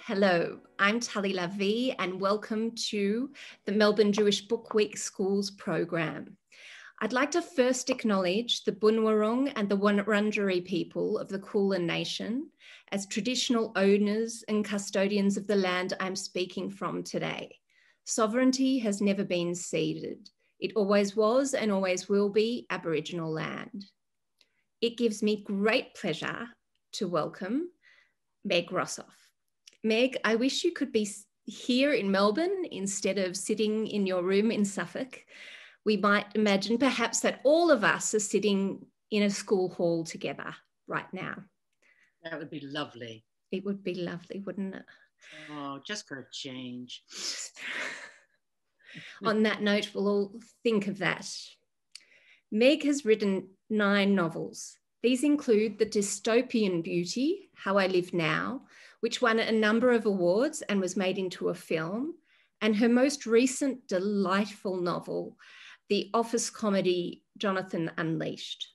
Hello, I'm Tali Lavi and welcome to the Melbourne Jewish Book Week Schools Program. I'd like to first acknowledge the Bunurong and the Wurundjeri people of the Kulin Nation as traditional owners and custodians of the land I'm speaking from today. Sovereignty has never been ceded. It always was and always will be Aboriginal land. It gives me great pleasure to welcome Meg Rosoff. Meg, I wish you could be here in Melbourne instead of sitting in your room in Suffolk. We might imagine perhaps that all of us are sitting in a school hall together right now. That would be lovely. It would be lovely, wouldn't it? Oh, just for a change. On that note, we'll all think of that. Meg has written 9 novels. These include The Dystopian Beauty, How I Live Now, which won a number of awards and was made into a film, and her most recent delightful novel, the office comedy Jonathan Unleashed.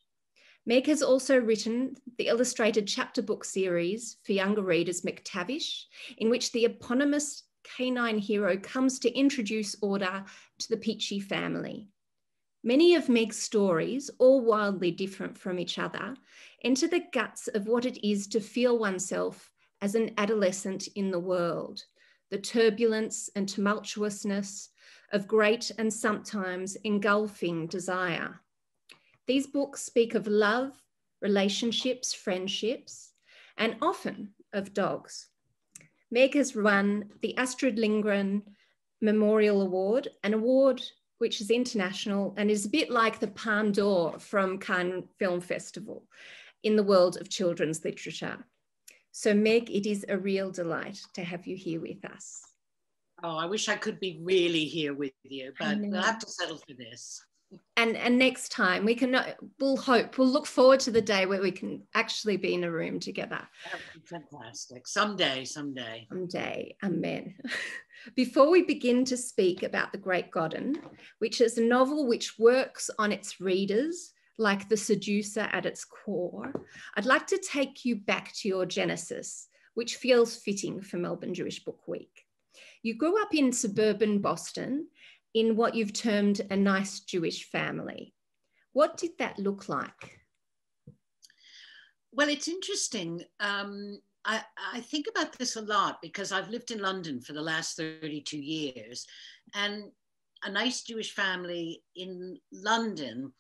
Meg has also written the illustrated chapter book series for younger readers McTavish, in which the eponymous canine hero comes to introduce order to the Peachy family. Many of Meg's stories, all wildly different from each other, enter the guts of what it is to feel oneself as an adolescent in the world, the turbulence and tumultuousness of great and sometimes engulfing desire. These books speak of love, relationships, friendships, and often of dogs. Meg has won the Astrid Lindgren Memorial Award, an award which is international and is a bit like the Palme d'Or from Cannes Film Festival in the world of children's literature. So Meg, it is a real delight to have you here with us. Oh, I wish I could be really here with you, but we'll have to settle for this. And next time we'll look forward to the day where we can actually be in a room together. That would be fantastic. Someday. Someday, amen. Before we begin to speak about The Great Goddens, which is a novel which works on its readers like the seducer at its core, I'd like to take you back to your genesis, which feels fitting for Melbourne Jewish Book Week. You grew up in suburban Boston in what you've termed a nice Jewish family. What did that look like? Well, it's interesting. I think about this a lot because I've lived in London for the last 32 years, and a nice Jewish family in London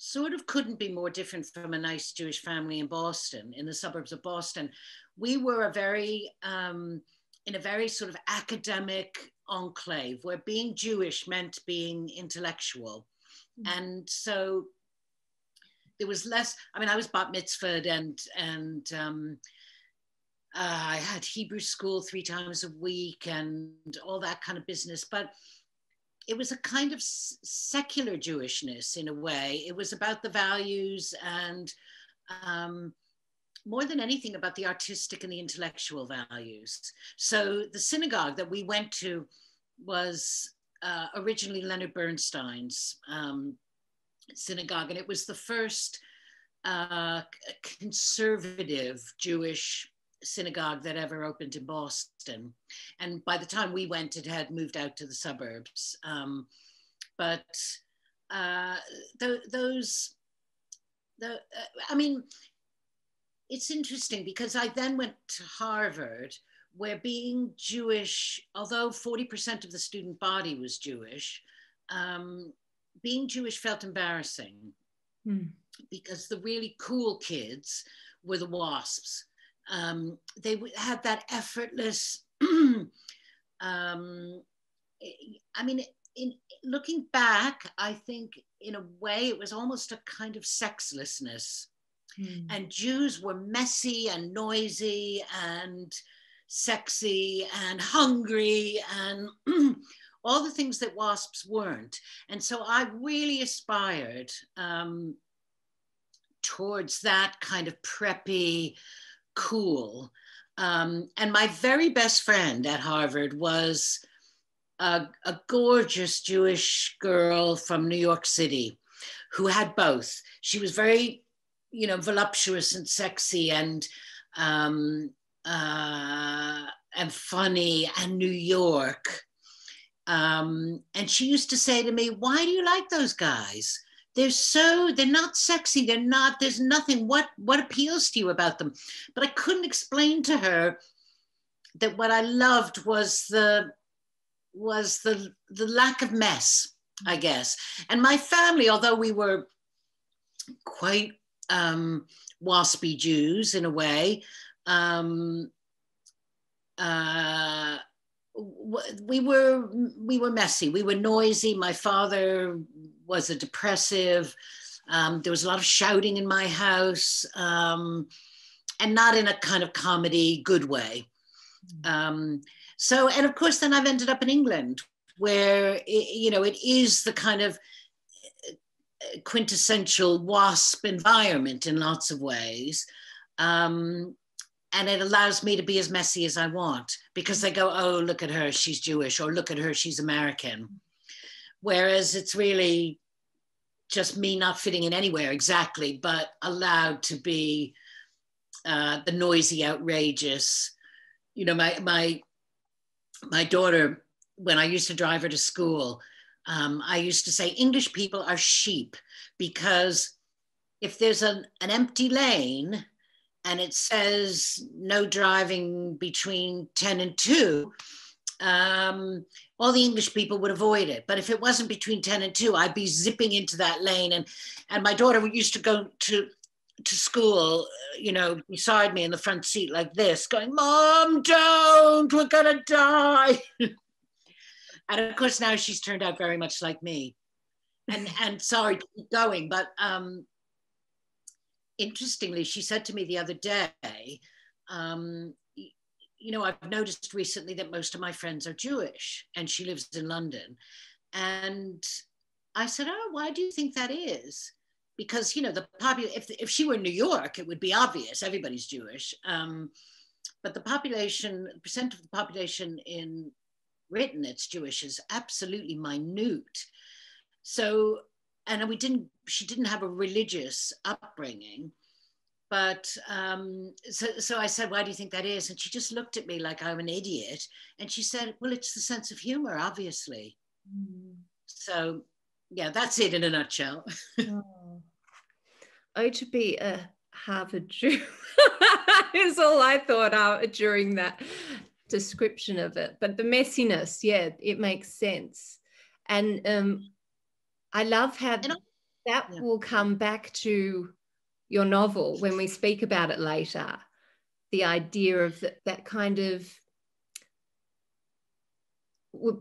sort of couldn't be more different from a nice Jewish family in Boston, in the suburbs of Boston. We were in a very sort of academic enclave where being Jewish meant being intellectual. And so there was less, I was bat mitzvahed and I had Hebrew school 3 times a week and all that kind of business, but it was a kind of secular Jewishness in a way. It was about the values and more than anything about the artistic and the intellectual values. So the synagogue that we went to was originally Leonard Bernstein's synagogue, and it was the first conservative Jewish synagogue that ever opened in Boston. And by the time we went, it had moved out to the suburbs. It's interesting because I then went to Harvard, where being Jewish, although 40% of the student body was Jewish, being Jewish felt embarrassing because the really cool kids were the WASPs. They had that effortless, in looking back, I think in a way it was almost a kind of sexlessness. And Jews were messy and noisy and sexy and hungry and all the things that WASPs weren't. And so I really aspired towards that kind of preppy, cool. And my very best friend at Harvard was a gorgeous Jewish girl from New York City who had both. She was very, voluptuous and sexy and and funny and New York. And she used to say to me, why do you like those guys? They're not sexy. There's nothing. What appeals to you about them? But I couldn't explain to her that what I loved was the lack of mess, I guess. And my family, although we were quite waspy Jews in a way, we were messy. We were noisy. My father was a depressive. There was a lot of shouting in my house, and not in a kind of comedy good way. So, and of course, then I've ended up in England, where it is the kind of quintessential WASP environment in lots of ways. And it allows me to be as messy as I want, because they go, oh, look at her, she's Jewish, or look at her, she's American. Whereas it's really just me not fitting in anywhere exactly, but allowed to be the noisy, outrageous. My daughter, when I used to drive her to school, I used to say English people are sheep, because if there's an empty lane, and it says no driving between 10 and 2, all the English people would avoid it. But if it wasn't between 10 and 2, I'd be zipping into that lane. And my daughter used to go to school, beside me in the front seat like this, going, Mom, don't, we're gonna die. And of course, now she's turned out very much like me. And sorry to keep going, but interestingly, she said to me the other day, I've noticed recently that most of my friends are Jewish, and she lives in London. And I said, oh, why do you think that is? Because, if she were in New York, it would be obvious, everybody's Jewish. But the percent of the population in Britain that's Jewish is absolutely minute. So, and she didn't have a religious upbringing, but so I said, why do you think that is? And she just looked at me like I'm an idiot. And she said, well, it's the sense of humor, obviously. So yeah, that's it in a nutshell. To be a Harvard Jew is all I thought of during that description of it. But the messiness, yeah, it makes sense. And I love how that will come back to your novel when we speak about it later. The idea of that kind of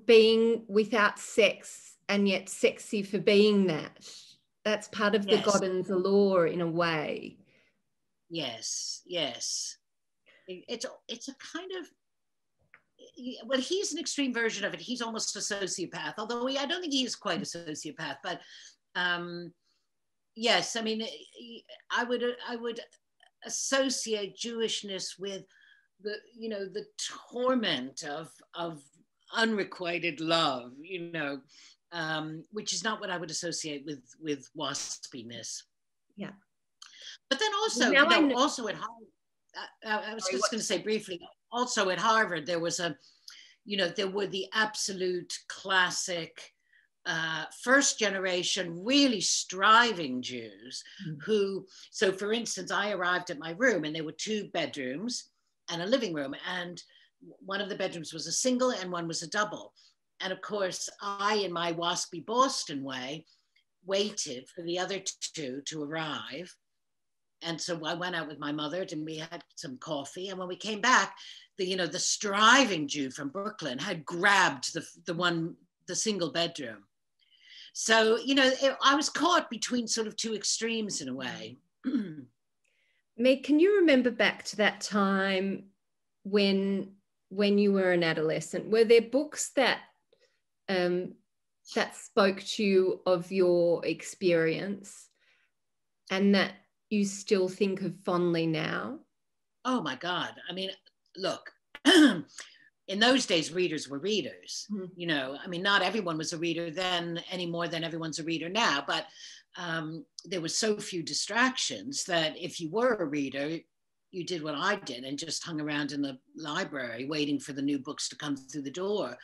being without sex and yet sexy for being that. That's part of the Goddens allure in a way. Yes. It's a kind of, well, he's an extreme version of it. He's almost a sociopath, although I don't think he is quite a sociopath, but yes, I mean, I would associate Jewishness with the torment of unrequited love, which is not what I would associate with waspiness. Yeah. But then also, also at Harvard, I was just going to say briefly, also at Harvard, there was there were the absolute classic first generation, really striving Jews who, so for instance, I arrived at my room and there were 2 bedrooms and a living room. And one of the bedrooms was a single and one was a double. And of course, I, in my waspy Boston way, waited for the other 2 to arrive. And so I went out with my mother and we had some coffee. And when we came back, the striving Jew from Brooklyn had grabbed the single bedroom. So, I was caught between sort of 2 extremes in a way. Meg, can you remember back to that time when you were an adolescent? Were there books that spoke to you of your experience and that you still think of fondly now? Oh my God. I mean, look, in those days, readers were readers. I mean, not everyone was a reader then any more than everyone's a reader now, but there was so few distractions that if you were a reader, you did what I did and just hung around in the library waiting for the new books to come through the door.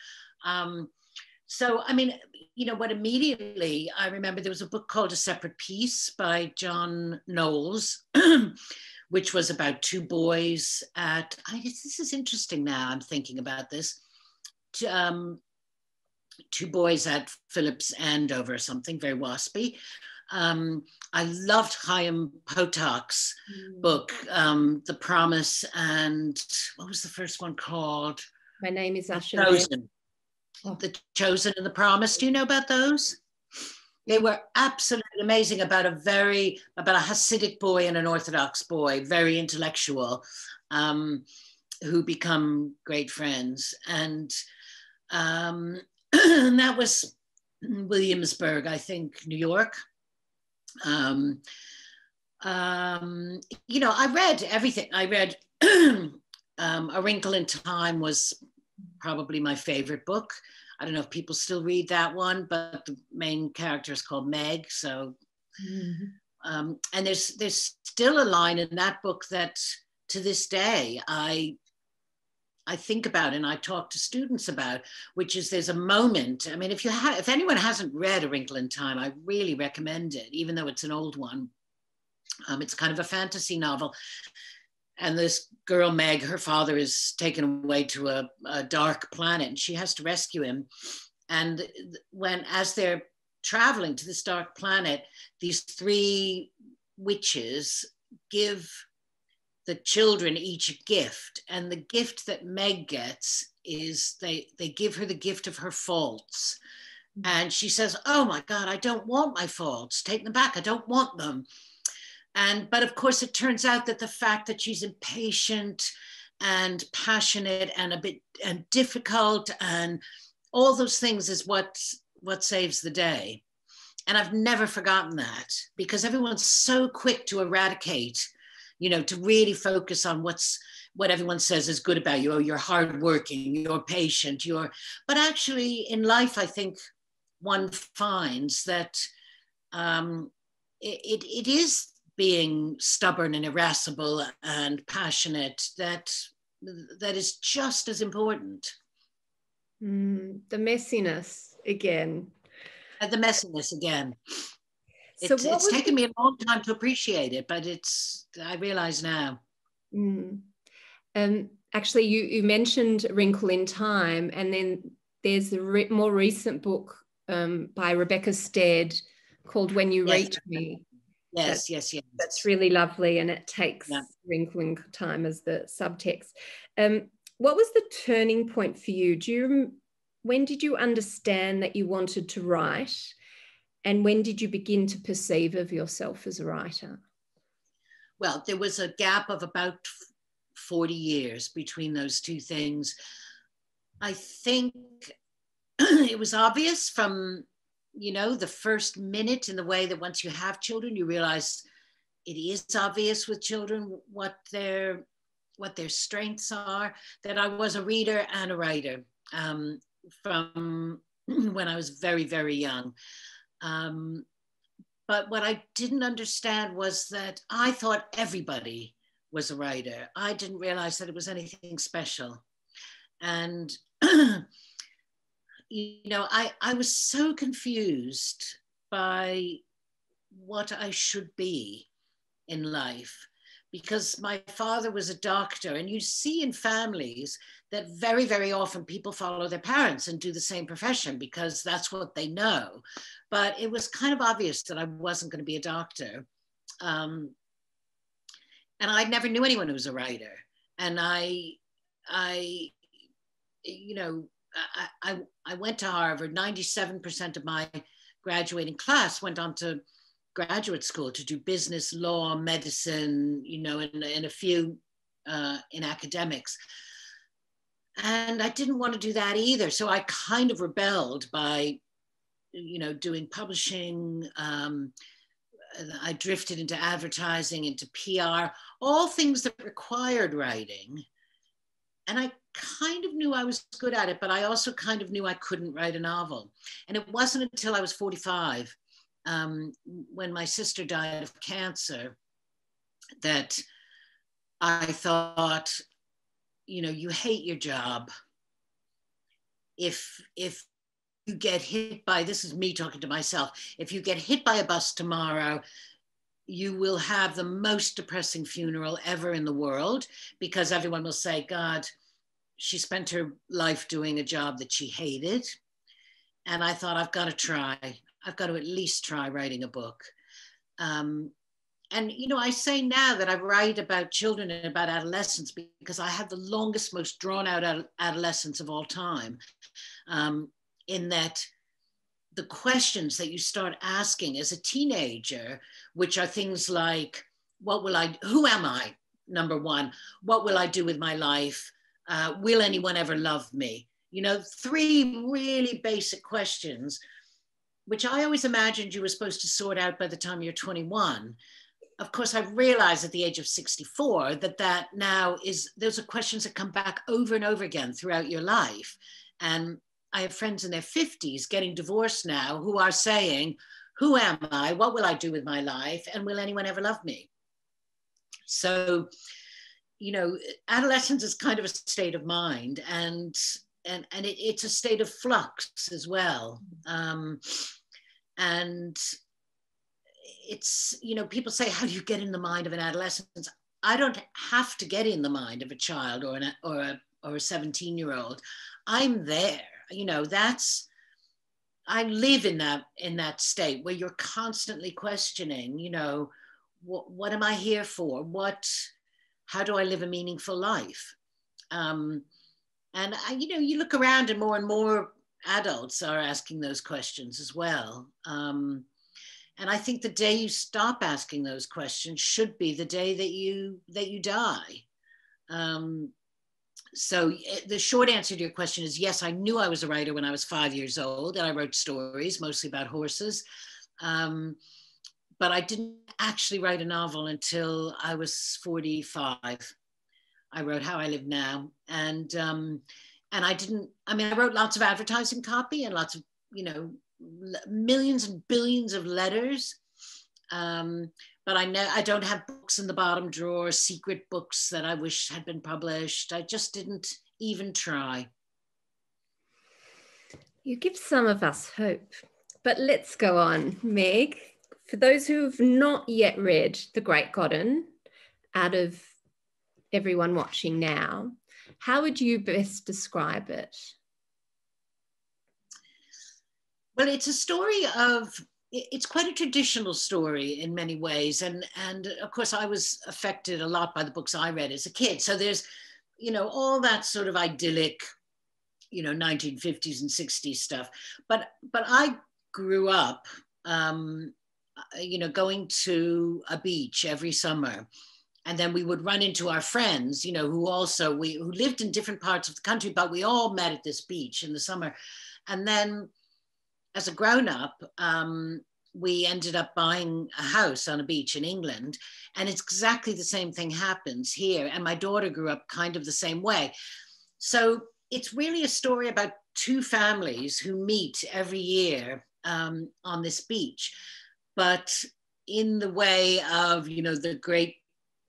So, I mean, you know, what immediately I remember, there was a book called A Separate Peace by John Knowles, which was about two boys at, I guess this is interesting now, I'm thinking about this, two boys at Phillips Andover or something, very waspy. I loved Chaim Potak's book, The Promise, and what was the first one called? My Name is Asher. Chosen. Oh. The Chosen and The Promise. Do you know about those? They were absolutely amazing, about a Hasidic boy and an Orthodox boy, very intellectual, who become great friends. And that was Williamsburg, I think, New York. You know, I read everything. I read A Wrinkle in Time was probably my favorite book. I don't know if people still read that one, but the main character is called Meg. So, and there's still a line in that book that to this day I think about and I talk to students about, which is there's a moment. I mean, if anyone hasn't read A Wrinkle in Time, I really recommend it, even though it's an old one. It's kind of a fantasy novel. And this girl, Meg, her father is taken away to a dark planet and she has to rescue him. And as they're traveling to this dark planet, these three witches give the children each a gift. And the gift that Meg gets is they give her the gift of her faults. And she says, oh my God, I don't want my faults. Take them back. I don't want them. But of course, it turns out that the fact that she's impatient and passionate and a bit and difficult and all those things is what saves the day. And I've never forgotten that, because everyone's so quick to eradicate, you know, to really focus on what everyone says is good about you. Oh, you're hardworking, you're patient, but actually in life, I think one finds that it is being stubborn and irascible and passionate that is just as important. The messiness again. The messiness again. So it's taken me a long time to appreciate it, but I realize now. Actually, you mentioned Wrinkle in Time, and then there's a more recent book by Rebecca Stead called When You Reach Me. Yes. That's really lovely, and it takes Wrinkle in Time as the subtext. What was the turning point for you? When did you understand that you wanted to write, and when did you begin to perceive of yourself as a writer? Well, there was a gap of about 40 years between those two things. I think it was obvious from, you know, the first minute, in the way that once you have children, you realize it is obvious with children what their strengths are, that I was a reader and a writer from when I was very, very young. But what I didn't understand was that I thought everybody was a writer. I didn't realize that it was anything special. And you know, I was so confused by what I should be in life, because my father was a doctor, and you see in families that very, very often people follow their parents and do the same profession because that's what they know. But it was kind of obvious that I wasn't going to be a doctor. And I never knew anyone who was a writer. And I you know, I went to Harvard. 97% of my graduating class went on to graduate school to do business, law, medicine, you know, and a few in academics. And I didn't want to do that either. So I kind of rebelled by, you know, doing publishing. I drifted into advertising, into PR, all things that required writing. And I kind of knew I was good at it, but I also kind of knew I couldn't write a novel. And it wasn't until I was 45, when my sister died of cancer, that I thought, you hate your job. If you get hit by, this is me talking to myself, if you get hit by a bus tomorrow, you will have the most depressing funeral ever in the world, because everyone will say, God, she spent her life doing a job that she hated. And I thought, I've got to try. I've got to at least try writing a book. And, I say now that I write about children and about adolescents because I had the longest, most drawn out adolescence of all time. In that the questions that you start asking as a teenager, which are things like, who am I? Number one, what will I do with my life? Will anyone ever love me? 3 really basic questions, which I always imagined you were supposed to sort out by the time you're 21. Of course, I realized at the age of 64 that now those are questions that come back over and over again throughout your life. And I have friends in their 50s getting divorced now who are saying, who am I? What will I do with my life? And will anyone ever love me? So, adolescence is kind of a state of mind, and it's a state of flux as well. And it's, people say, how do you get in the mind of an adolescent? I don't have to get in the mind of a child or a 17-year-old. I'm there. I live in that state where you're constantly questioning, what am I here for? How do I live a meaningful life? And you look around and more adults are asking those questions as well. And I think the day you stop asking those questions should be the day that you die. So the short answer to your question is yes, I knew I was a writer when I was 5 years old, and I wrote stories, mostly about horses. But I didn't actually write a novel until I was 45. I wrote How I Live Now. And I wrote lots of advertising copy and lots of, millions and billions of letters. But I don't have books in the bottom drawer, secret books that I wish had been published. I just didn't even try. You give some of us hope, but let's go on, Meg. For those who have not yet read The Great Godden, out of everyone watching now, how would you best describe it? Well, it's a story it's quite a traditional story in many ways. And of course, I was affected a lot by the books I read as a kid. So there's, all that sort of idyllic, 1950s and 60s stuff. But I grew up, going to a beach every summer. And then we would run into our friends, who lived in different parts of the country, but we all met at this beach in the summer. And then as a grown-up, we ended up buying a house on a beach in England, and it's exactly the same thing happens here. And my daughter grew up kind of the same way. So it's really a story about 2 families who meet every year on this beach, but in the way of, the great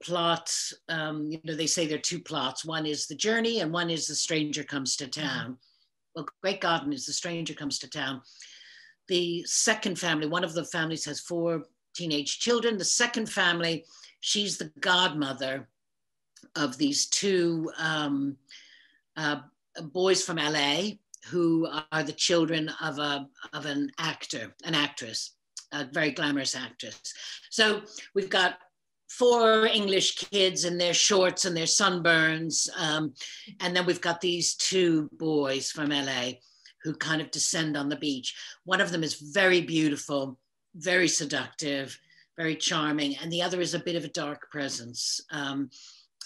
plot, they say there are 2 plots. One is the journey and one is the stranger comes to town. Well, Great Garden is the stranger comes to town. The second family, one of the families has 4 teenage children. The second family, she's the godmother of these 2 boys from LA who are the children of an actress, a very glamorous actress. So we've got 4 English kids in their shorts and their sunburns. And then we've got these 2 boys from LA who kind of descend on the beach. One of them is very beautiful, very seductive, very charming, and the other is a bit of a dark presence. And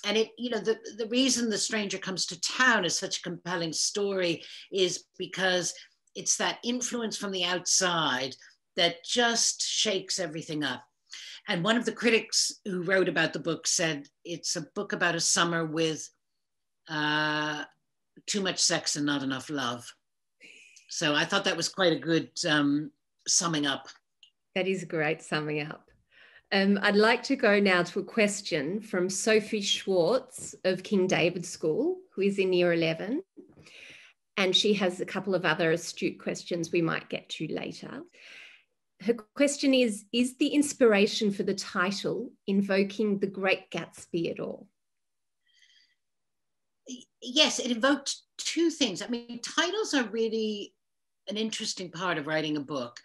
the reason The Stranger Comes to Town is such a compelling story is because it's that influence from the outside that just shakes everything up. And one of the critics who wrote about the book said it's a book about a summer with too much sex and not enough love. So I thought that was quite a good summing up. That is a great summing up. I'd like to go now to a question from Sophie Schwartz of King David School, who is in year 11. And she has a couple of other astute questions we might get to later. Her question is the inspiration for the title Invoking the Great Gatsby at all? Yes, it evoked two things. I mean, titles are really an interesting part of writing a book.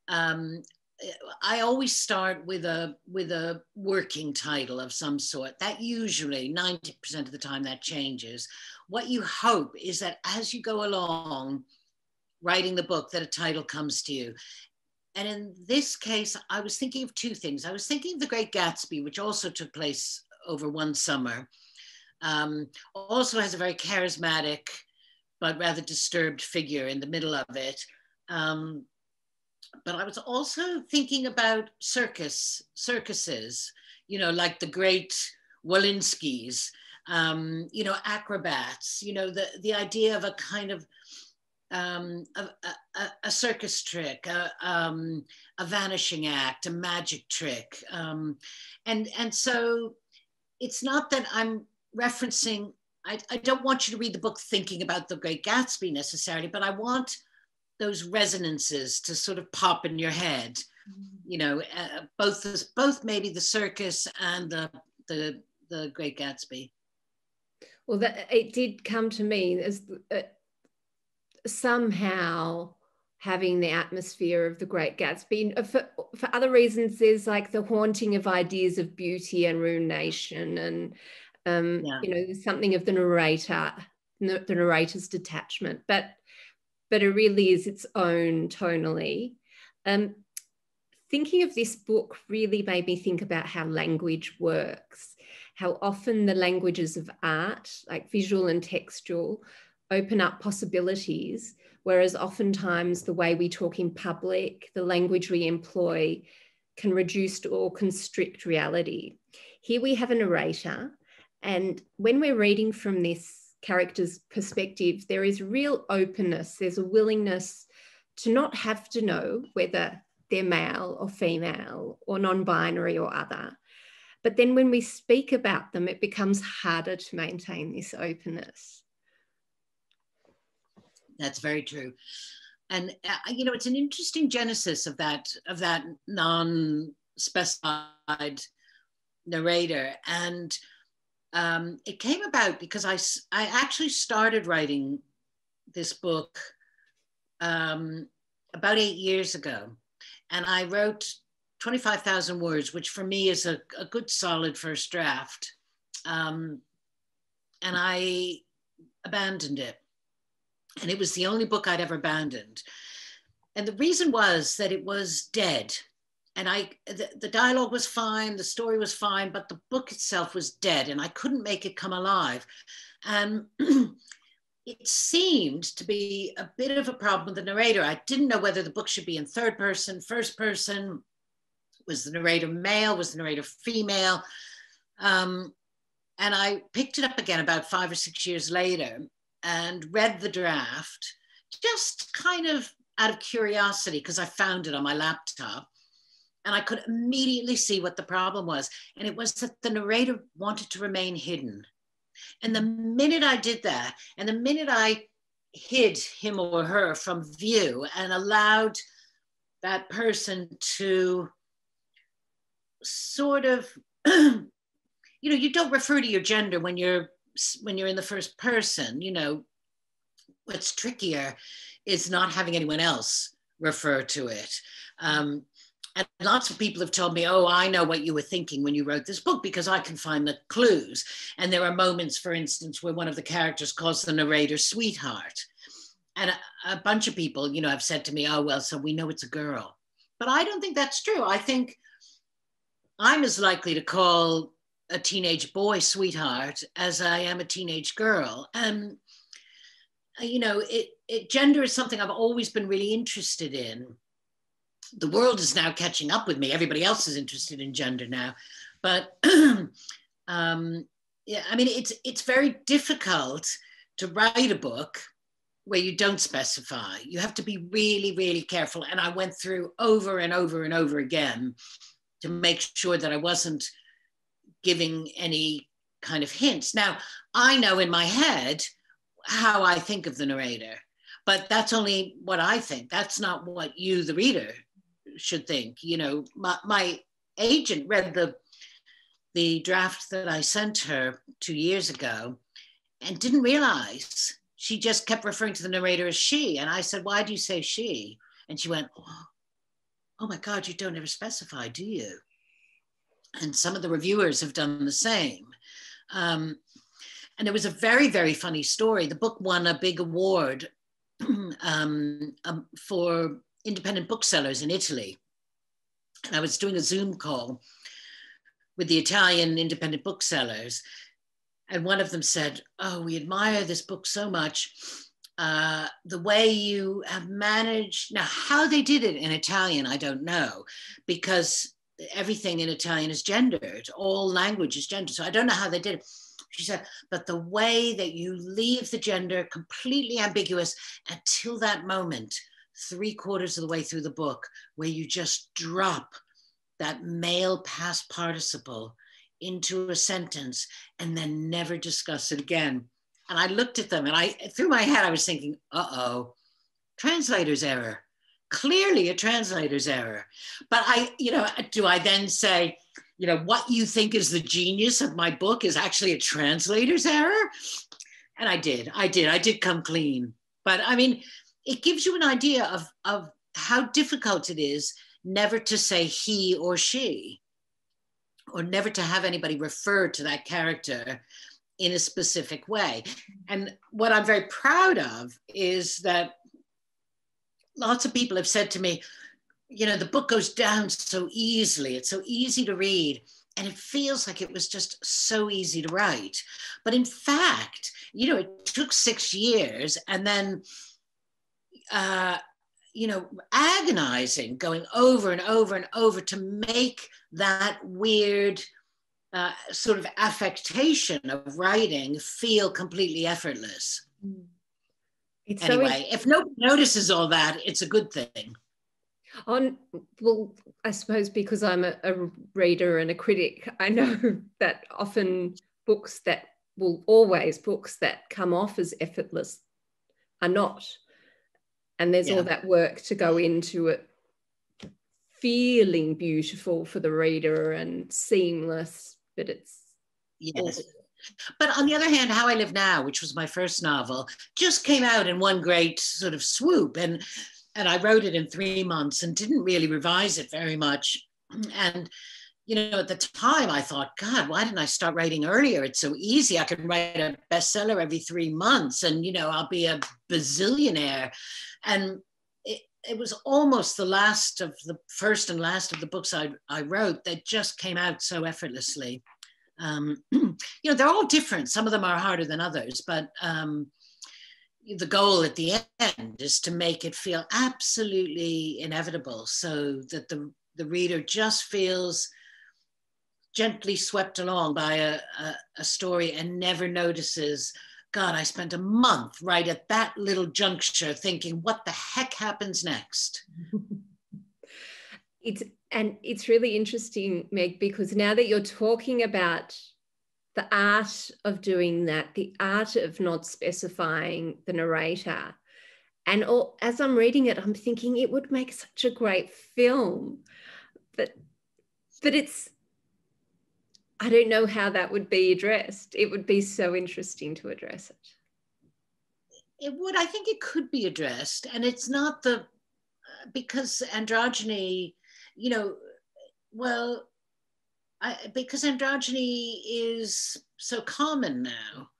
I always start with a working title of some sort. That usually 90% of the time that changes. What you hope is that as you go along writing the book, that a title comes to you. And in this case, I was thinking of two things. I was thinking of The Great Gatsby, which also took place over one summer. Also has a very charismatic but rather disturbed figure in the middle of it. But I was also thinking about circuses, you know, like the great Walensky's, you know, acrobats, you know, the idea of a kind of a circus trick, a vanishing act, a magic trick. And so it's not that I'm referencing, I don't want you to read the book thinking about The Great Gatsby necessarily, but I want those resonances to sort of pop in your head, you know, both maybe the circus and the Great Gatsby. Well, it did come to me as somehow having the atmosphere of The Great Gatsby. For other reasons, there's like the haunting of ideas of beauty and ruination, and you know, there's something of the narrator's detachment, but it really is its own tonally. Thinking of this book really made me think about how language works, how often the languages of art, like visual and textual, open up possibilities, whereas oftentimes the way we talk in public, the language we employ, can reduce or constrict reality. Here we have a narrator, and when we're reading from this character's perspective, there is real openness. There's a willingness to not have to know whether they're male or female or non-binary or other. But then when we speak about them, it becomes harder to maintain this openness. That's very true. And, you know, it's an interesting genesis of that non-specified narrator. And it came about because I actually started writing this book about 8 years ago. And I wrote 25,000 words, which for me is a good solid first draft. And I abandoned it. And it was the only book I'd ever abandoned. And the reason was that it was dead. And the dialogue was fine, the story was fine, but the book itself was dead and I couldn't make it come alive. And it seemed to be a bit of a problem with the narrator. I didn't know whether the book should be in third person, first person. Was the narrator male? Was the narrator female? And I picked it up again about 5 or 6 years later and read the draft, just kind of out of curiosity, because I found it on my laptop. And I could immediately see what the problem was. And it was that the narrator wanted to remain hidden. And the minute I did that, and the minute I hid him or her from view and allowed that person to sort of, you know, you don't refer to your gender when you're in the first person. You know, what's trickier is not having anyone else refer to it. And lots of people have told me, oh, I know what you were thinking when you wrote this book because I can find the clues. And there are moments, for instance, where one of the characters calls the narrator sweetheart. And a bunch of people, you know, have said to me, oh, well, so we know it's a girl. But I don't think that's true. I think I'm as likely to call a teenage boy sweetheart as I am a teenage girl. And, you know, gender is something I've always been really interested in. The world is now catching up with me. Everybody else is interested in gender now. But yeah, I mean, it's very difficult to write a book where you don't specify. You have to be really, really careful. And I went through over and over and over again to make sure that I wasn't giving any kind of hints. Now, I know in my head how I think of the narrator, but that's only what I think. That's not what you, the reader, should think. You know, my agent read the draft that I sent her 2 years ago and didn't realize. She just kept referring to the narrator as she. And I said, why do you say she? And she went, oh my God, you don't ever specify, do you? And some of the reviewers have done the same. And it was a very, very funny story. The book won a big award for independent booksellers in Italy. And I was doing a Zoom call with the Italian independent booksellers. And one of them said, oh, we admire this book so much. The way you have managed, now how they did it in Italian, I don't know, because everything in Italian is gendered, all language is gendered. So I don't know how they did it. She said, but the way that you leave the gender completely ambiguous until that moment, 3/4 of the way through the book, where you just drop that male past participle into a sentence and then never discuss it again. And I looked at them and through my head, I was thinking, uh-oh, translator's error. Clearly a translator's error. But do I then say, what you think is the genius of my book is actually a translator's error? And I did come clean. But I mean, it gives you an idea of how difficult it is never to say he or she, or never to have anybody refer to that character in a specific way. And what I'm very proud of is that lots of people have said to me, the book goes down so easily. It's so easy to read. And it feels like it was just so easy to write. But in fact, it took 6 years and then, agonizing, going over and over and over to make that weird sort of affectation of writing feel completely effortless. Anyway, if nobody notices all that, it's a good thing. Well, I suppose because I'm a reader and a critic, I know that often books that come off as effortless are not. And there's all that work to go into it feeling beautiful for the reader and seamless, but it's... Yes. But on the other hand, How I Live Now, which was my first novel, just came out in one great sort of swoop. And I wrote it in 3 months and didn't really revise it very much. And, at the time I thought, God, why didn't I start writing earlier? It's so easy. I can write a bestseller every 3 months and, I'll be a bazillionaire. And it was almost the first and last of the books I wrote that just came out so effortlessly. They're all different. Some of them are harder than others, but the goal at the end is to make it feel absolutely inevitable so that the reader just feels gently swept along by a story and never notices, God, I spent a month right at that little juncture thinking, what the heck happens next? It's really interesting, Meg, because now that you're talking about the art of doing that, the art of not specifying the narrator, and as I'm reading it, I'm thinking it would make such a great film, but it's, I don't know how that would be addressed. It would be so interesting to address it. It would. I think it could be addressed, and it's not because androgyny, because androgyny is so common now.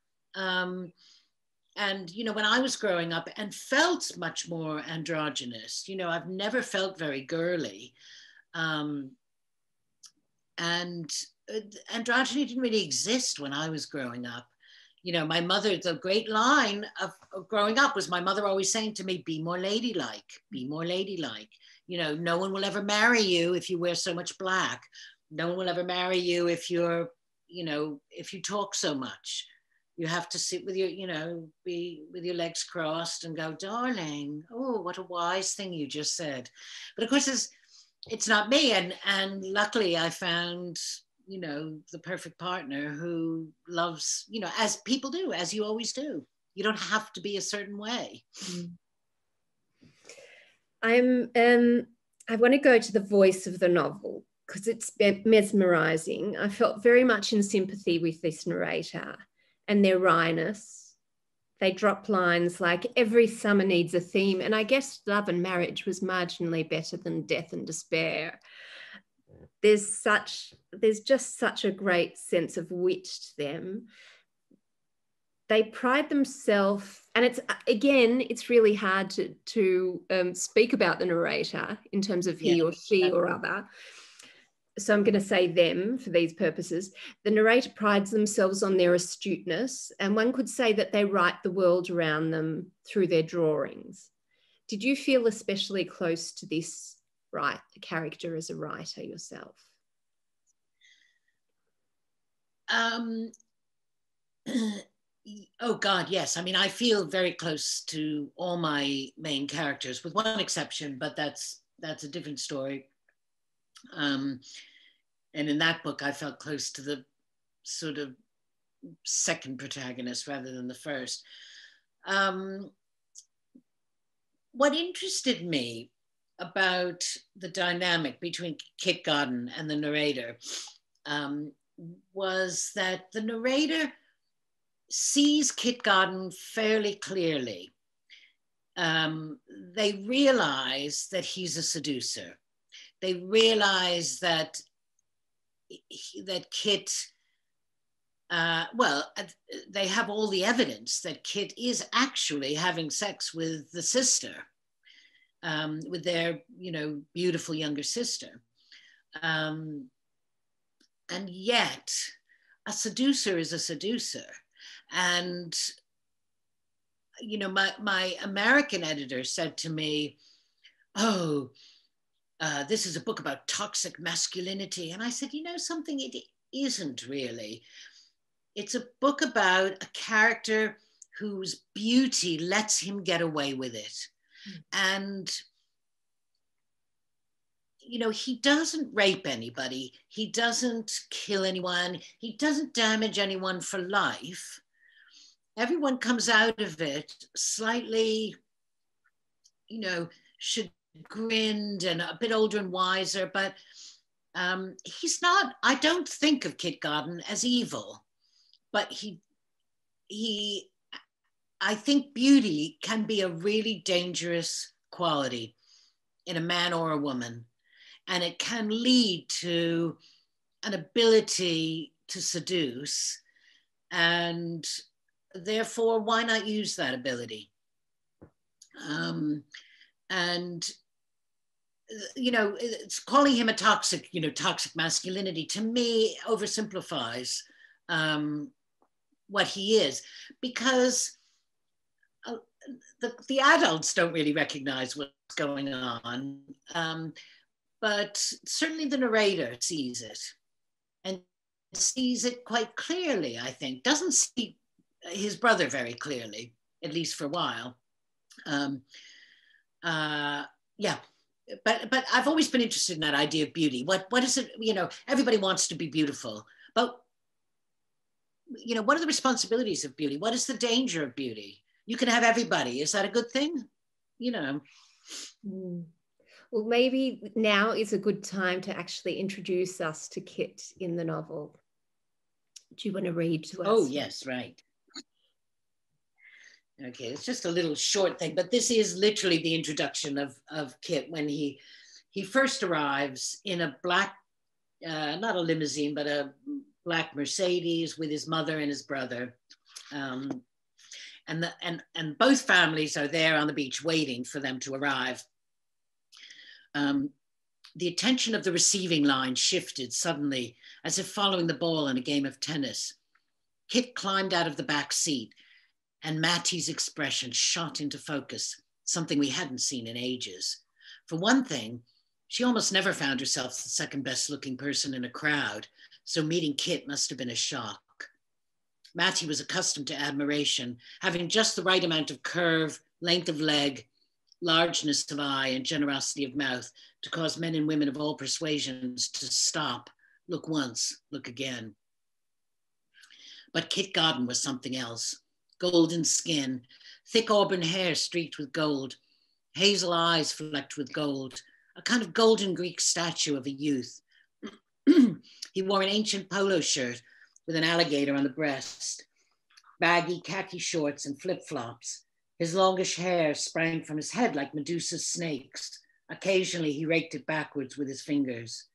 And, when I was growing up and felt much more androgynous, I've never felt very girly. And androgyny didn't really exist when I was growing up. My mother, the great line of growing up was my mother always saying to me, be more ladylike, be more ladylike. No one will ever marry you if you wear so much black. No one will ever marry you if you're, if you talk so much. You have to sit with your, be with your legs crossed and go, darling, oh, what a wise thing you just said. But of course, it's not me. And luckily I found, you know, the perfect partner who loves, you know, as people do, as you always do. You don't have to be a certain way. I want to go to the voice of the novel because it's mesmerizing. I felt very much in sympathy with this narrator and their wryness. They drop lines like every summer needs a theme, and I guess love and marriage was marginally better than death and despair. There's just such a great sense of wit to them. They pride themselves, and it's really hard to speak about the narrator in terms of he or she or other. So I'm going to say them for these purposes. The narrator prides themselves on their astuteness, and one could say that they write the world around them through their drawings. Did you feel especially close to this character as a writer yourself? Oh God, yes. I mean, I feel very close to all my main characters, with one exception, but that's a different story. And in that book, I felt close to the sort of second protagonist rather than the first. What interested me about the dynamic between Kit Godden and the narrator was that the narrator sees Kit Godden fairly clearly. They realize that he's a seducer. They realize that Kit, they have all the evidence that Kit is actually having sex with the sister, with their, you know, beautiful younger sister. And yet, a seducer is a seducer. And, you know, my American editor said to me, oh, this is a book about toxic masculinity. And I said, you know something, it isn't really. It's a book about a character whose beauty lets him get away with it. And, you know, he doesn't rape anybody. He doesn't kill anyone. He doesn't damage anyone for life. Everyone comes out of it slightly, you know, chagrined and a bit older and wiser, but he's not, I don't think of Kit Godden as evil, but I think beauty can be a really dangerous quality in a man or a woman, and it can lead to an ability to seduce, and therefore, why not use that ability? And, you know, it's calling him a toxic masculinity, to me, oversimplifies what he is, because the adults don't really recognize what's going on, but certainly the narrator sees it, and sees it quite clearly, I think. Doesn't see his brother very clearly, at least for a while. But I've always been interested in that idea of beauty. What is it, you know, everybody wants to be beautiful, but, you know, what are the responsibilities of beauty? What is the danger of beauty? You can have everybody. Is that a good thing? You know. Well, maybe now is a good time to actually introduce us to Kit in the novel. Do you want to read to us? Oh, yes, right. Okay, it's just a little short thing, but this is literally the introduction of Kit when he first arrives in a black, not a limousine, but a black Mercedes with his mother and his brother. And both families are there on the beach waiting for them to arrive. The attention of the receiving line shifted suddenly, as if following the ball in a game of tennis. Kit climbed out of the back seat, and Mattie's expression shot into focus, something we hadn't seen in ages. For one thing, she almost never found herself the second best looking person in a crowd, so meeting Kit must have been a shock. Mattie was accustomed to admiration, having just the right amount of curve, length of leg, largeness of eye and generosity of mouth to cause men and women of all persuasions to stop, look once, look again. But Kit Godden was something else. Golden skin, thick auburn hair streaked with gold, hazel eyes flecked with gold, a kind of golden Greek statue of a youth. He wore an ancient polo shirt with an alligator on the breast, baggy khaki shorts and flip-flops. His longish hair sprang from his head like Medusa's snakes. Occasionally, he raked it backwards with his fingers.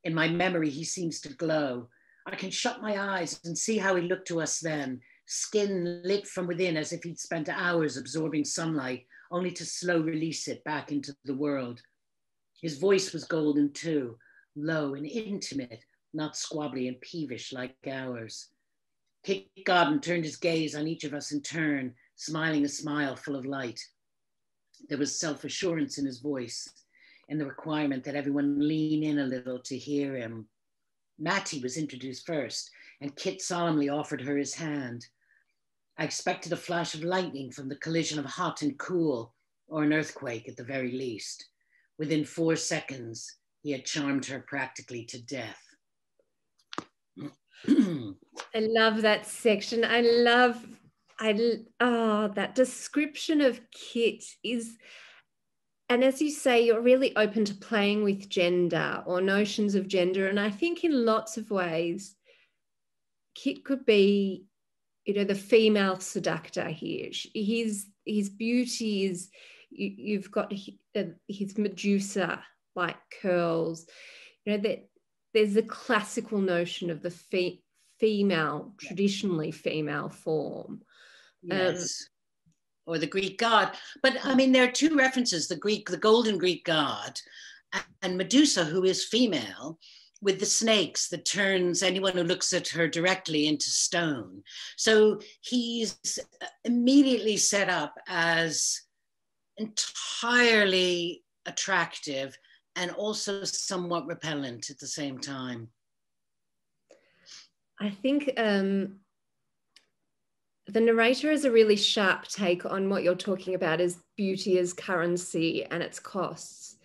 In my memory, he seems to glow. I can shut my eyes and see how he looked to us then, skin lit from within as if he'd spent hours absorbing sunlight, only to slow release it back into the world. His voice was golden too, low and intimate, not squabbly and peevish like ours. Kit Godden turned his gaze on each of us in turn, smiling a smile full of light. There was self-assurance in his voice and the requirement that everyone lean in a little to hear him. Mattie was introduced first, and Kit solemnly offered her his hand. I expected a flash of lightning from the collision of hot and cool, or an earthquake at the very least. Within 4 seconds, he had charmed her practically to death. I love that section. That description of Kit is, and as you say, you're really open to playing with gender or notions of gender. And I think in lots of ways, Kit could be, the female seductor here. His beauty is, you've got his Medusa-like curls. That there's a classical notion of the female, traditionally female form. Yes. Or the Greek god. But I mean, there are two references, the golden Greek god, and Medusa, who is female, with the snakes that turns anyone who looks at her directly into stone. So he's immediately set up as entirely attractive and also somewhat repellent at the same time. I think the narrator has a really sharp take on what you're talking about as beauty as currency and its costs.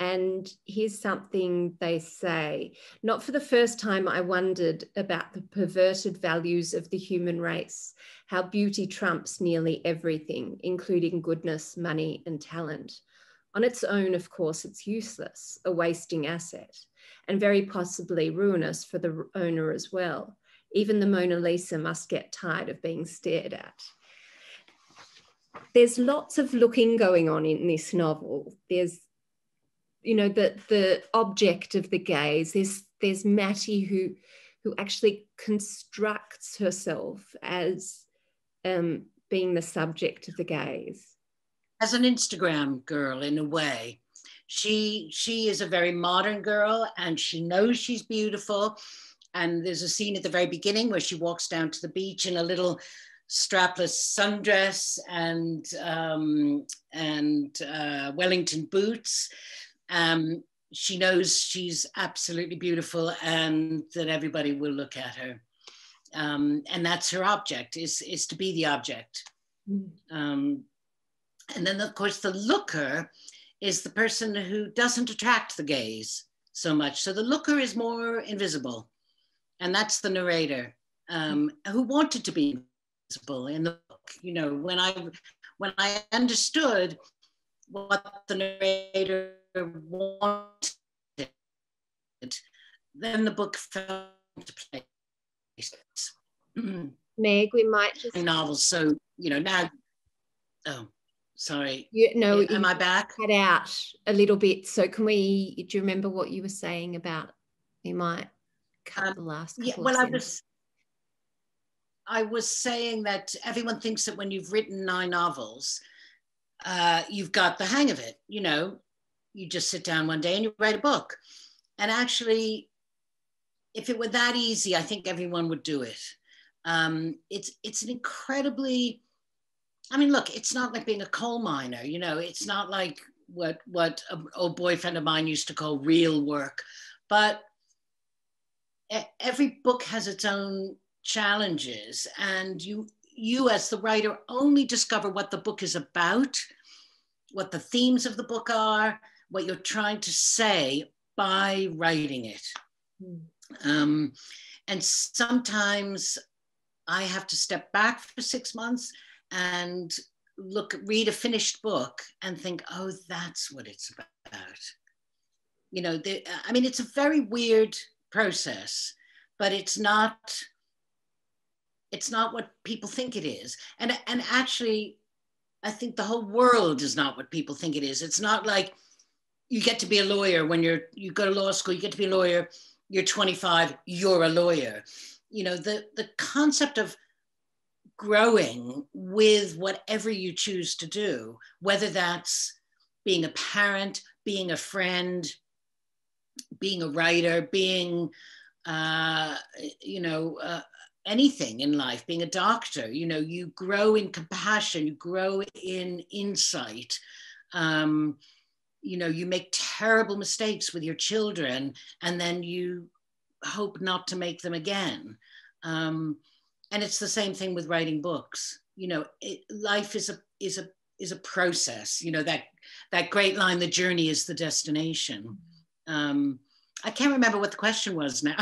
And here's something they say: not for the first time, I wondered about the perverted values of the human race, how beauty trumps nearly everything, including goodness, money, and talent. On its own, of course, it's useless, a wasting asset, and very possibly ruinous for the owner as well. Even the Mona Lisa must get tired of being stared at. There's lots of looking going on in this novel. There's, the object of the gaze. There's Mattie who actually constructs herself as being the subject of the gaze. As an Instagram girl, in a way. She is a very modern girl, and she knows she's beautiful. And there's a scene at the very beginning where she walks down to the beach in a little strapless sundress and Wellington boots. She knows she's absolutely beautiful and that everybody will look at her. And that's her object, is to be the object. And then, of course, the looker is the person who doesn't attract the gaze so much. So the looker is more invisible. And that's the narrator, who wanted to be visible in the book. When I understood what the narrator wanted, then the book fell into place. Meg, we might just novels. So now. Oh, sorry. Am I back? Cut out a little bit. So do you remember what you were saying about? You might cut the last couple of sentences. I was saying that everyone thinks that when you've written 9 novels, you've got the hang of it. You just sit down one day and you write a book. And actually, if it were that easy, I think everyone would do it. It's an incredibly, look, it's not like being a coal miner, it's not like what an old boyfriend of mine used to call real work, but every book has its own challenges, and you as the writer only discover what the book is about what the themes of the book are, what you're trying to say by writing it. And sometimes I have to step back for 6 months and read a finished book and think, oh, that's what it's about. You know, I mean, it's a very weird process, but it's not what people think it is. And actually, I think the whole world is not what people think it is. It's not like you get to be a lawyer when you go to law school, you get to be a lawyer, you're 25, you're a lawyer. You know, the concept of growing with whatever you choose to do, whether that's being a parent, being a friend, being a writer, being, anything in life, being a doctor, you know, you grow in compassion, you grow in insight. You know, you make terrible mistakes with your children and then you hope not to make them again. And it's the same thing with writing books. You know, life is a process. You know, that great line, the journey is the destination. I can't remember what the question was now.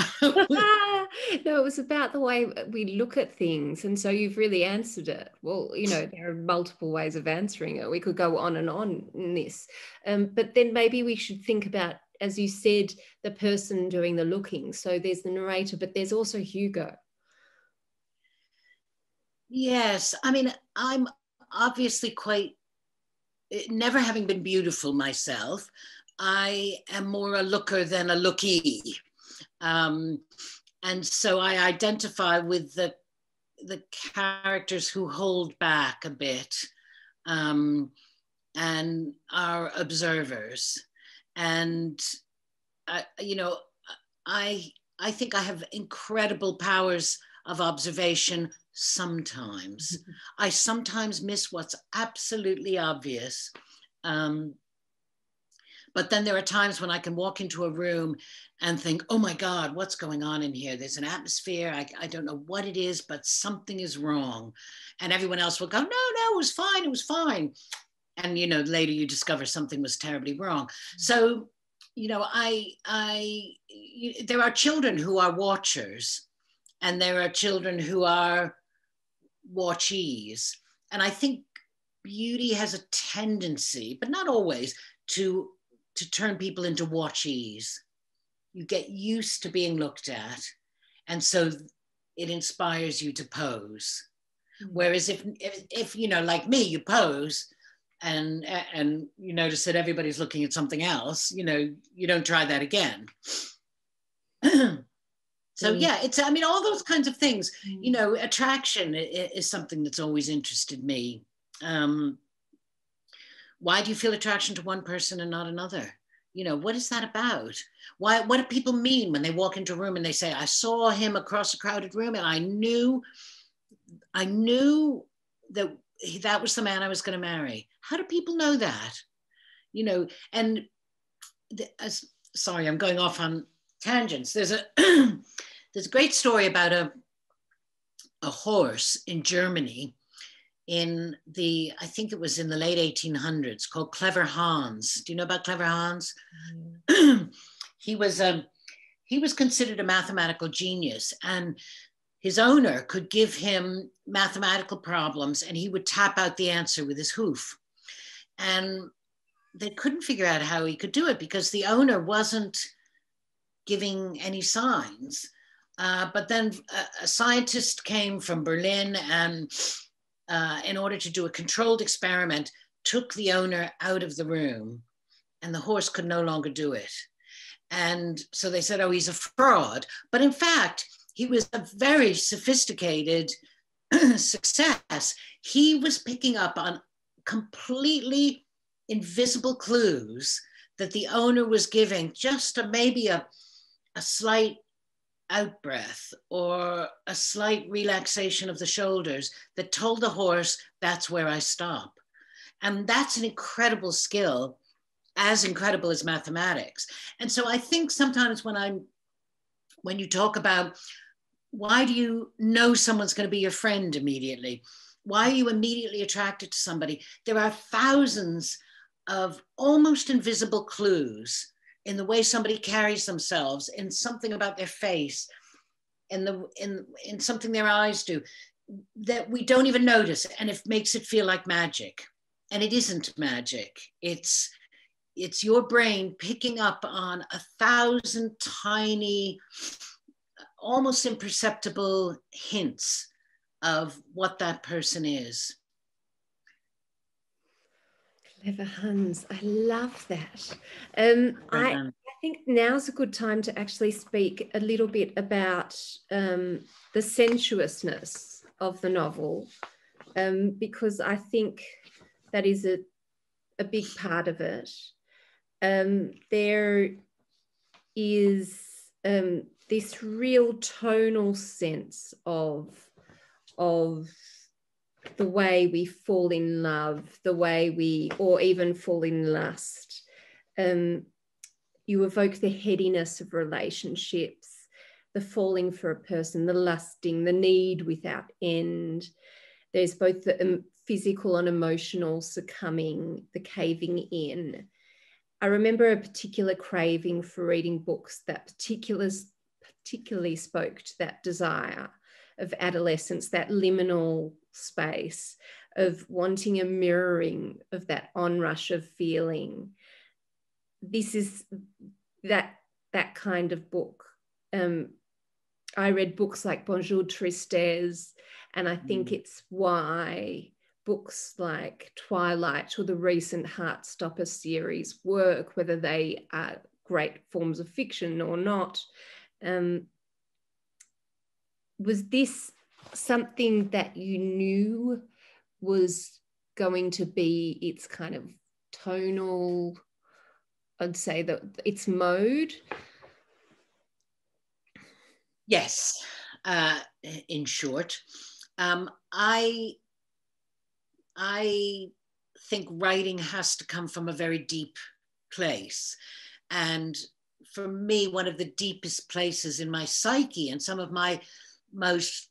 No, it was about the way we look at things. And so you've really answered it. Well, you know, there are multiple ways of answering it. We could go on and on in this. But then maybe we should think about, as you said, the person doing the looking. So there's the narrator, but there's also Hugo. Yes. I mean, I'm obviously never having been beautiful myself, I am more a looker than a lookie. And so I identify with the characters who hold back a bit and are observers. And, I think I have incredible powers of observation sometimes. I sometimes miss what's absolutely obvious. But then there are times when I can walk into a room and think, oh my God, what's going on in here? There's an atmosphere. I don't know what it is, but something is wrong. And everyone else will go, no, it was fine. It was fine. And, later you discover something was terribly wrong. So, there are children who are watchers and there are children who are watchees. And I think beauty has a tendency, but not always, to turn people into watchees. You get used to being looked at, and so it inspires you to pose. Whereas if like me, you pose and you notice that everybody's looking at something else, you don't try that again. So yeah, all those kinds of things, attraction is something that's always interested me. Why do you feel attraction to one person and not another? What is that about? What do people mean when they walk into a room and they say, I saw him across a crowded room and I knew that was the man I was going to marry? How do people know that? Sorry, I'm going off on tangents. There's a great story about a horse in Germany I think it was in the late 1800s, called Clever Hans. Do you know about Clever Hans? He was considered a mathematical genius, and his owner could give him mathematical problems and he would tap out the answer with his hoof. And they couldn't figure out how he could do it because the owner wasn't giving any signs. But then a scientist came from Berlin and in order to do a controlled experiment, took the owner out of the room and the horse could no longer do it. And so they said, oh, he's a fraud. But in fact, he was a very sophisticated success. He was picking up on completely invisible clues that the owner was giving, just maybe a slight out breath or a slight relaxation of the shoulders that told the horse, that's where I stop. And that's an incredible skill, as incredible as mathematics. And so I think sometimes when you talk about why do you know someone's going to be your friend immediately? Why are you immediately attracted to somebody? There are thousands of almost invisible clues in the way somebody carries themselves, in something about their face, in something their eyes do, that we don't even notice, and it makes it feel like magic. And it isn't magic. It's your brain picking up on 1,000 tiny, almost imperceptible hints of what that person is. Clever Hans. I love that. I think now's a good time to actually speak a little bit about the sensuousness of the novel, because I think that is a big part of it. There is this real tonal sense of the way we fall in love, the way we, or even fall in lust. You evoke the headiness of relationships, the falling for a person, the lusting, the need without end. There's both the physical and emotional succumbing, the caving in. I remember a particular craving for reading books that particularly spoke to that desire of adolescence, that liminal space of wanting a mirroring of that onrush of feeling. This is that kind of book. I read books like Bonjour Tristesse, and I think it's why books like Twilight or the recent Heartstopper series work, whether they are great forms of fiction or not. Was this something that you knew was going to be its kind of tonal, I'd say that its mode? Yes, in short. I think writing has to come from a very deep place. And for me, one of the deepest places in my psyche and some of my most,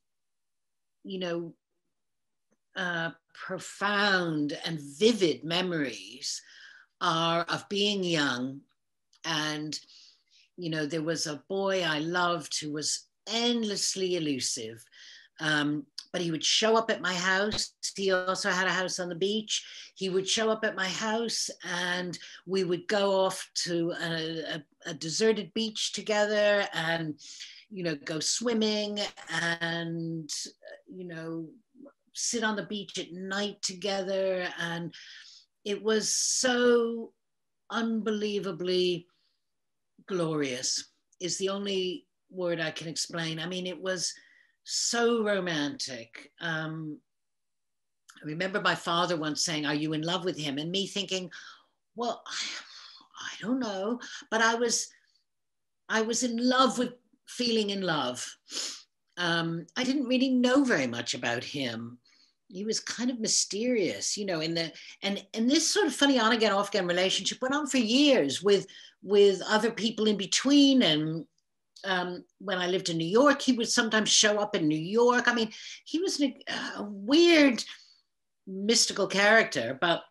profound and vivid memories are of being young. And, there was a boy I loved who was endlessly elusive. But he would show up at my house. He also had a house on the beach. He would show up at my house and we would go off to a deserted beach together and, go swimming and, sit on the beach at night together. And it was so unbelievably glorious, is the only word I can explain. I mean, it was so romantic. I remember my father once saying, "Are you in love with him?" And me thinking, well, I don't know, but I was in love with feeling in love. I didn't really know very much about him. He was kind of mysterious, and this sort of funny on again, off again relationship went on for years with other people in between. And when I lived in New York, he would sometimes show up in New York. I mean, he was a weird, mystical character. But,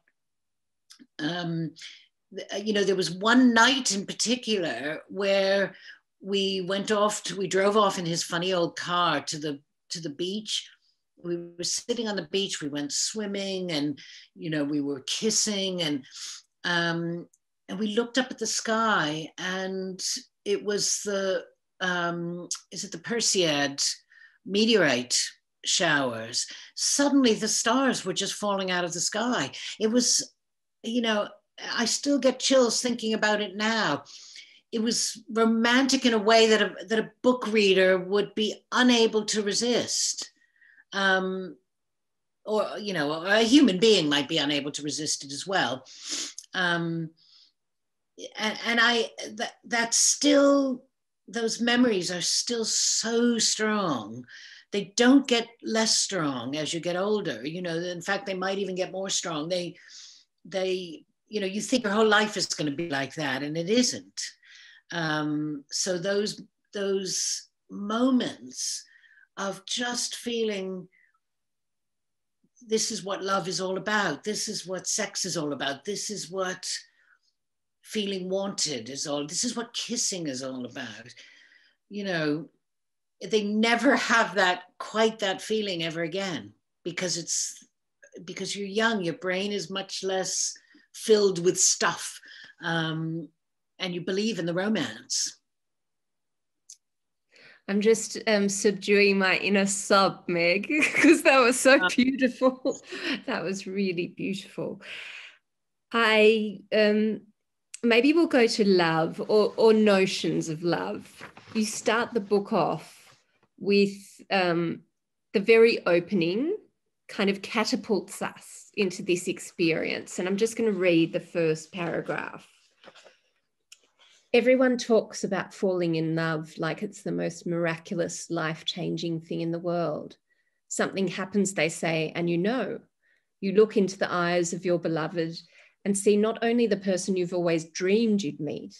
there was one night in particular where we drove off in his funny old car to the beach. We were sitting on the beach. We went swimming, and we were kissing, and we looked up at the sky, and it was the Perseid meteorite showers. Suddenly the stars were just falling out of the sky. It was, I still get chills thinking about it now. It was romantic in a way that a book reader would be unable to resist. Or a human being might be unable to resist it as well. That's still, those memories are still so strong. They don't get less strong as you get older. In fact, they might even get more strong. They you think your whole life is going to be like that, and it isn't. So those moments of just feeling this is what love is all about. This is what sex is all about. This is what feeling wanted is all. This is what kissing is all about. You know, they never have that quite that feeling ever again, because you're young. Your brain is much less filled with stuff, and you believe in the romance. I'm just subduing my inner sob, Meg, because that was so beautiful. That was really beautiful. I maybe we'll go to love or notions of love. You start the book off with the very opening kind of catapults us into this experience. And I'm just going to read the first paragraph. Everyone talks about falling in love like it's the most miraculous, life-changing thing in the world. Something happens, they say, and you know. You look into the eyes of your beloved and see not only the person you've always dreamed you'd meet,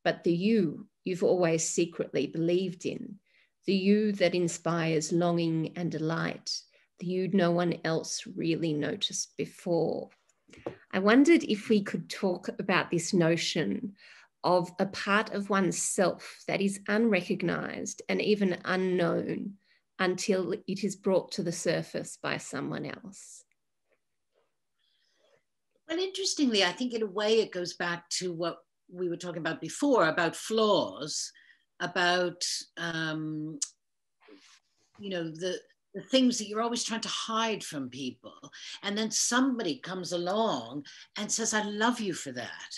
but the you you've always secretly believed in, the you that inspires longing and delight, the you no one else really noticed before. I wondered if we could talk about this notion of a part of oneself that is unrecognized and even unknown until it is brought to the surface by someone else. Well, interestingly, I think in a way it goes back to what we were talking about before, about flaws, about, you know, the things that you're always trying to hide from people. And then somebody comes along and says, I love you for that.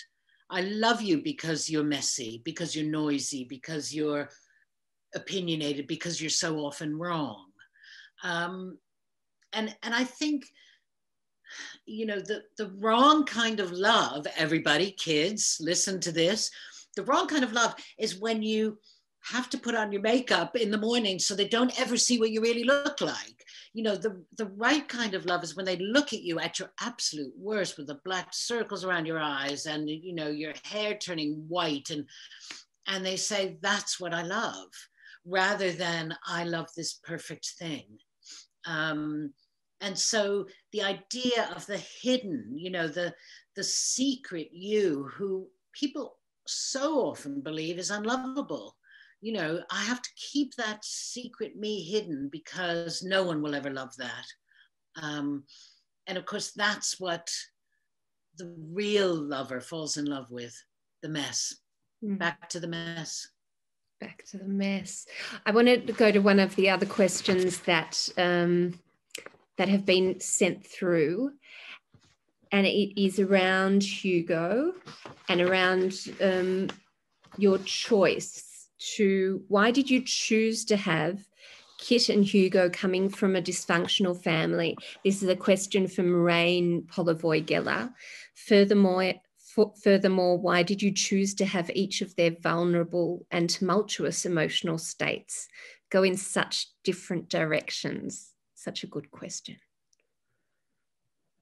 I love you because you're messy, because you're noisy, because you're opinionated, because you're so often wrong. And I think, you know, the wrong kind of love, everybody, kids, listen to this. The wrong kind of love is when you have to put on your makeup in the morning so they don't ever see what you really look like. You know, the right kind of love is when they look at you at your absolute worst with the black circles around your eyes and, you know, your hair turning white, and they say, that's what I love, rather than I love this perfect thing. And so the idea of the hidden, you know, the secret you, who people so often believe is unlovable. You know, I have to keep that secret me hidden because no one will ever love that. And of course, that's what the real lover falls in love with, the mess. Back to the mess. Back to the mess. I wanted to go to one of the other questions that that have been sent through, and it is around Hugo and around your choice to, why did you choose to have Kit and Hugo coming from a dysfunctional family? This is a question from Rain Polivoy Geller. Furthermore, why did you choose to have each of their vulnerable and tumultuous emotional states go in such different directions? Such a good question.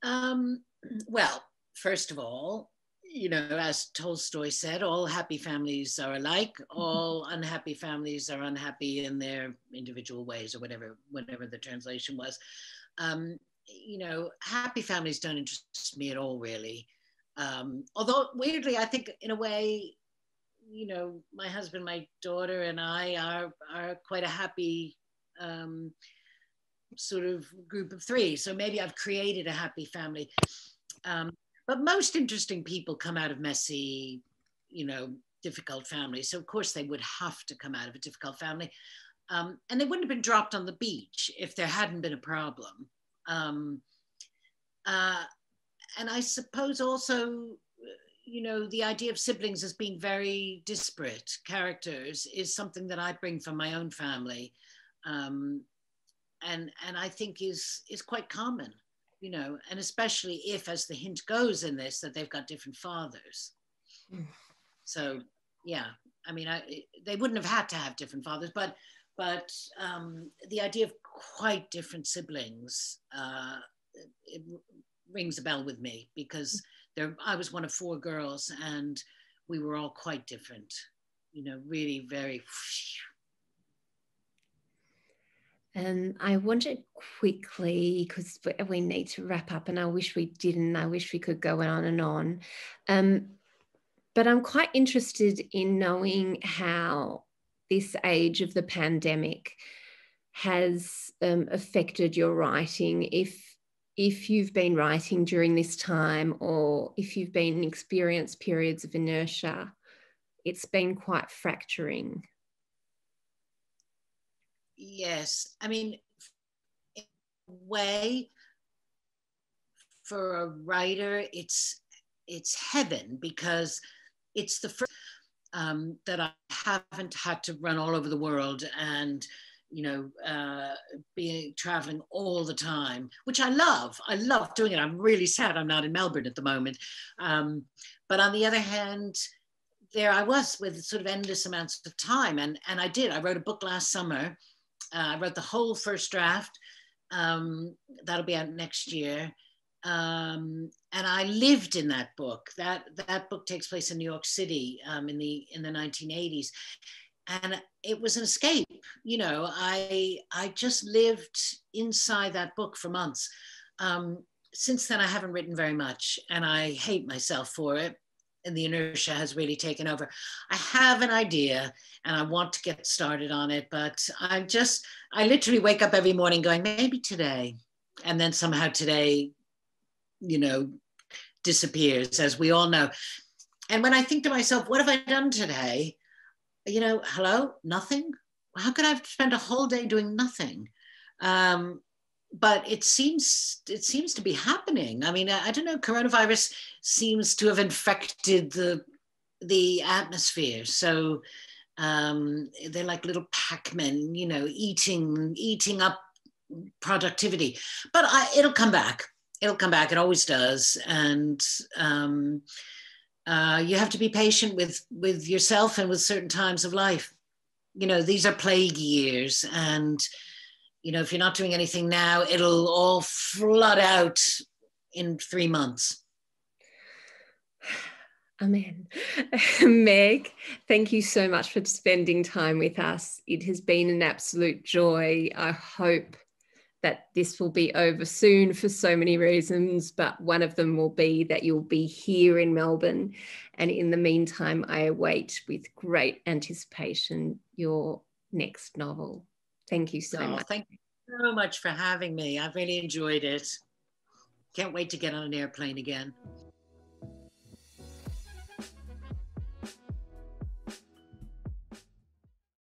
Well, first of all, you know, as Tolstoy said, all happy families are alike. All unhappy families are unhappy in their individual ways, or whatever the translation was. You know, happy families don't interest me at all, really. Although weirdly, I think in a way, you know, my husband, my daughter, and I are quite a happy sort of group of three. So maybe I've created a happy family. But most interesting people come out of messy, you know, difficult families. So of course they would have to come out of a difficult family. And they wouldn't have been dropped on the beach if there hadn't been a problem. And I suppose also, you know, the idea of siblings as being very disparate characters is something that I bring from my own family. And I think is quite common. You know, and especially if, as the hint goes in this, that they've got different fathers. So, yeah, I mean, they wouldn't have had to have different fathers, but the idea of quite different siblings, it rings a bell with me, because I was one of 4 girls and we were all quite different, you know, really very. I wanted quickly, because we need to wrap up, and I wish we didn't. I wish we could go on and on. But I'm quite interested in knowing how this age of the pandemic has affected your writing. If you've been writing during this time, or if you've been experienced periods of inertia, it's been quite fracturing. Yes, I mean, in a way, for a writer, it's heaven, because it's the first that I haven't had to run all over the world and, you know, be traveling all the time, which I love. I love doing it. I'm really sad I'm not in Melbourne at the moment. But on the other hand, there I was with sort of endless amounts of time. And I wrote a book last summer. I wrote the whole first draft. That'll be out next year. And I lived in that book. That book takes place in New York City in the 1980s, and it was an escape. You know, I just lived inside that book for months. Since then, I haven't written very much, and I hate myself for it. And the inertia has really taken over. I have an idea and I want to get started on it, but I literally wake up every morning going, maybe today. And then somehow today, you know, disappears, as we all know. And when I think to myself, what have I done today? You know, hello, nothing. How could I spend a whole day doing nothing? But it seems to be happening. I mean, I don't know. Coronavirus seems to have infected the atmosphere. So they're like little Pac-Men, you know, eating up productivity. But it'll come back. It'll come back. It always does. And you have to be patient with yourself and with certain times of life. You know, these are plague years, and you know, if you're not doing anything now, it'll all flood out in 3 months. Amen. Meg, thank you so much for spending time with us. It has been an absolute joy. I hope that this will be over soon for so many reasons, but one of them will be that you'll be here in Melbourne. And in the meantime, I await with great anticipation your next novel. Thank you so much. Thank you so much for having me. I've really enjoyed it. Can't wait to get on an airplane again.